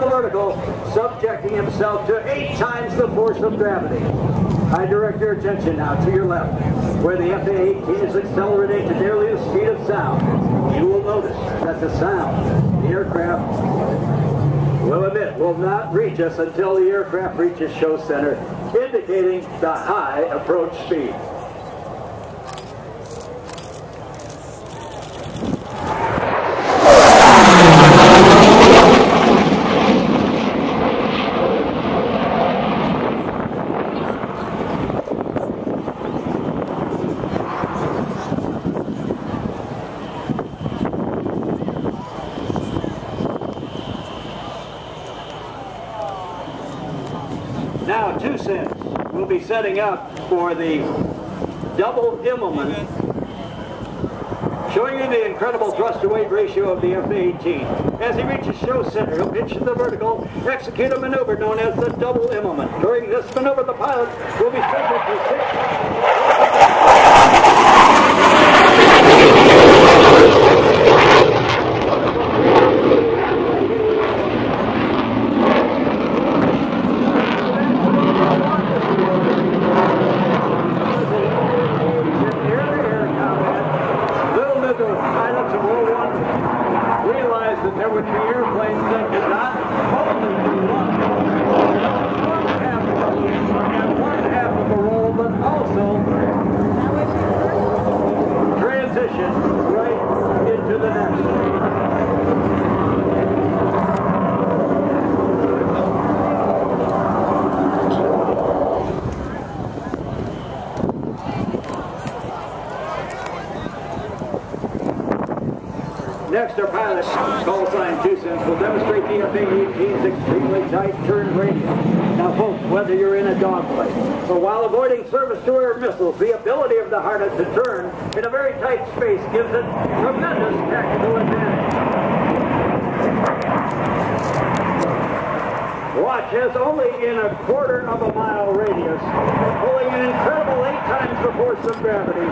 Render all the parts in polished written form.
vertical, subjecting himself to 8 times the force of gravity. I direct your attention now to your left, where the F18 is accelerating to nearly the speed of sound. You will notice that the sound, the aircraft will not reach us until the aircraft reaches show center, indicating the high approach speed. Now, 2 cents will be setting up for the double Immelman, showing you the incredible thrust-to-weight ratio of the F-18. As he reaches show center, he'll pitch to the vertical, execute a maneuver known as the double Immelman. During this maneuver, the pilot will be subject to 6... that there would be airplanes that could not only do one half of a roll, but also transition right into the next. Next, our pilot, call sign 2 cents, will demonstrate the F-18's extremely tight turn radius. Now, folks, whether you're in a dogfight or while avoiding service-to-air missiles, the ability of the harness to turn in a very tight space gives it tremendous tactical advantage. Watch as only in a quarter of a mile radius, pulling an incredible 8 times the force of gravity.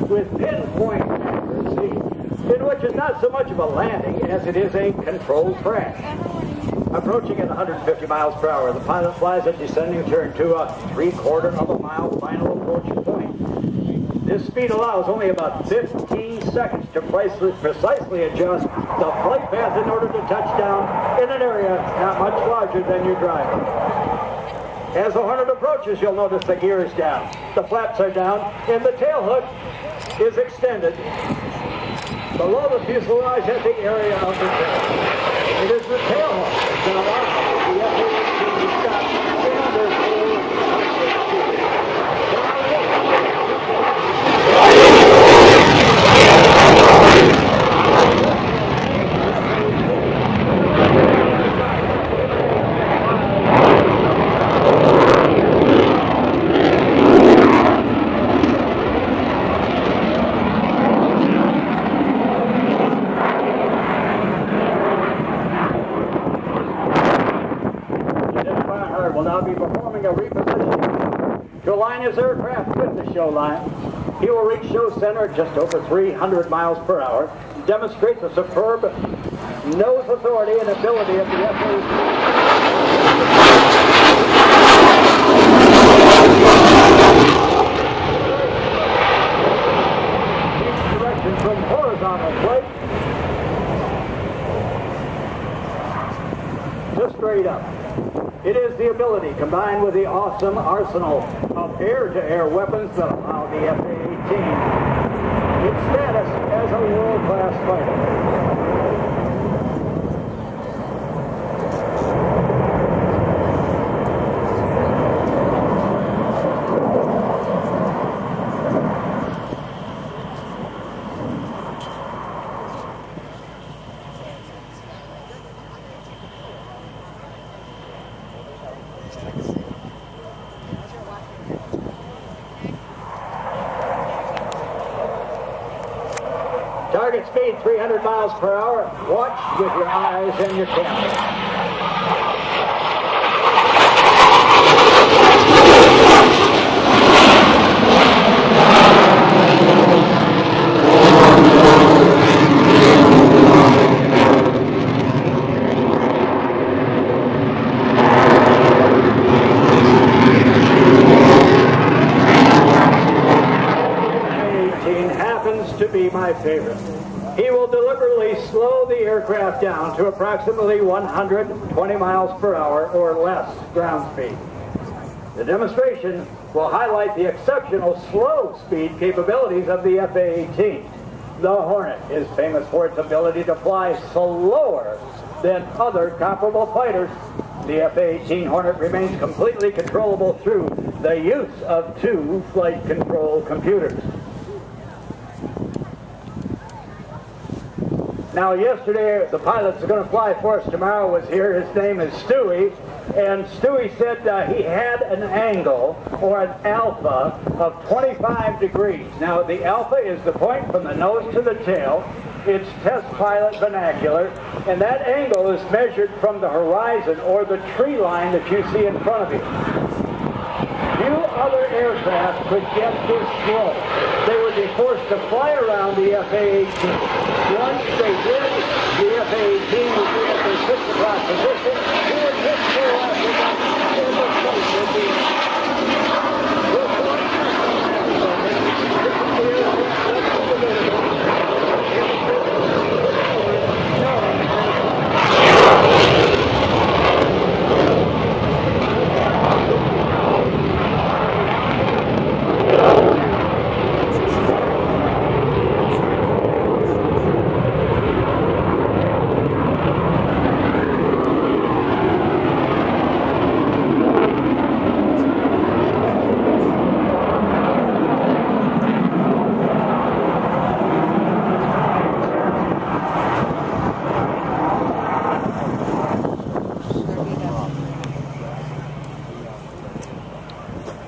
With pinpoint accuracy, in which is not so much of a landing as it is a controlled crash. Approaching at 150 miles per hour, the pilot flies a descending turn to a 3/4 of a mile final approach point. This speed allows only about 15 seconds to precisely adjust the flight path in order to touch down in an area not much larger than your driver. As the Hornet approaches, you'll notice the gear is down, the flaps are down, and the tail hook is extended below the fuselage at the area of the tail. It is the tail hook that allows the F-18 to stop under full will now be performing a repositioning to align his aircraft with the show line. He will reach show center at just over 300 miles per hour, demonstrate the superb nose authority and ability of the F-18. Direction from horizontal flight to straight up. It is the ability combined with the awesome arsenal of air-to-air weapons that allow the F-18. It its status as a world-class fighter. Target speed 300 miles per hour. Watch with your eyes and your camera. To be my favorite. He will deliberately slow the aircraft down to approximately 120 miles per hour or less ground speed. The demonstration will highlight the exceptional slow speed capabilities of the F-18. The Hornet is famous for its ability to fly slower than other comparable fighters. The F-18 Hornet remains completely controllable through the use of 2 flight control computers. Now, yesterday, the pilot that's going to fly for us tomorrow was here. His name is Stewie. And Stewie said he had an angle, or an alpha, of 25 degrees. Now, the alpha is the point from the nose to the tail. It's test pilot vernacular. And that angle is measured from the horizon, or the tree line that you see in front of you. Few other aircraft could get this slow. They would be forced to fly around the F-18. Once they did, the F-18 would be at their 6 o'clock position. He would hit full after that in the place would be.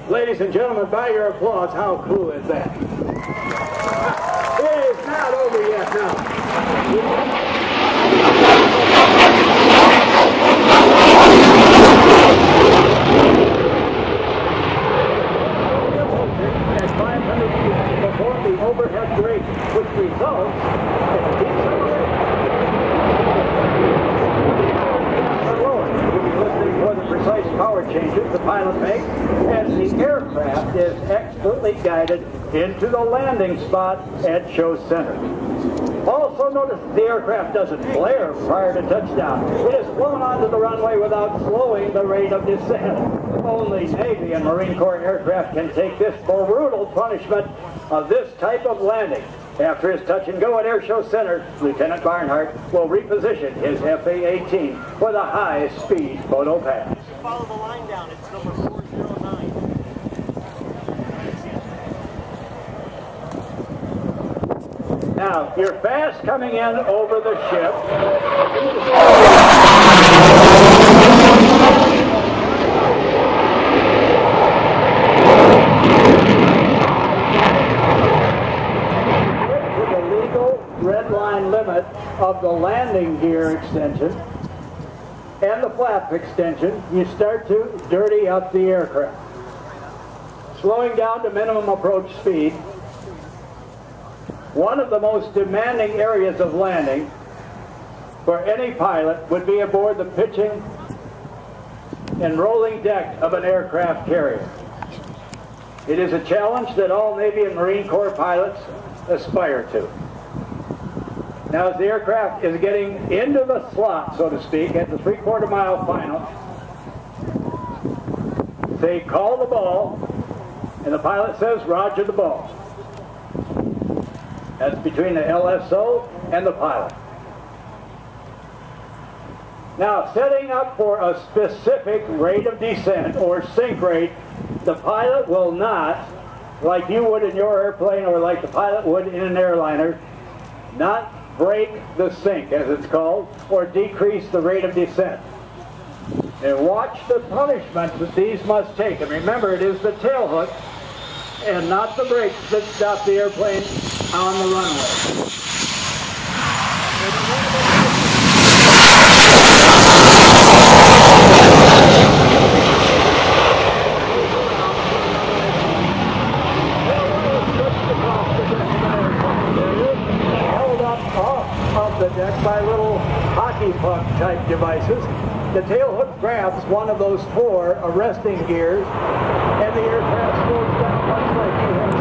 Ladies and gentlemen, by your applause, how cool is that? It is not over yet now. At 500 feet before the overhead brake, which results in a deceleration. You'll be listening for the precise power changes the pilot makes as the aircraft is expertly guided into the landing spot at show center. Also notice the aircraft doesn't flare prior to touchdown. It is flown onto the runway without slowing the rate of descent. Only Navy and Marine Corps aircraft can take this brutal punishment of this type of landing. After his touch and go at Air Show Center, Lieutenant Barnhart will reposition his FA-18 for the high-speed photo pass. Follow the line down. It's number 409. Now, you're fast coming in over the ship. To the legal red line limit of the landing gear extension and the flap extension, you start to dirty up the aircraft. Slowing down to minimum approach speed. One of the most demanding areas of landing for any pilot would be aboard the pitching and rolling deck of an aircraft carrier. It is a challenge that all Navy and Marine Corps pilots aspire to. Now, as the aircraft is getting into the slot, so to speak, at the 3/4 mile final, they call the ball, and the pilot says, "Roger the ball." That's between the LSO and the pilot. Now, setting up for a specific rate of descent or sink rate, the pilot will not, like you would in your airplane or like the pilot would in an airliner, not break the sink, as it's called, or decrease the rate of descent. And watch the punishment that these must take. And remember, it is the tail hook and not the brakes that stop the airplane on the runway. Off the deck by little hockey puck type devices. The tail hook grabs one of those four arresting gears and the aircraft slows down much like you have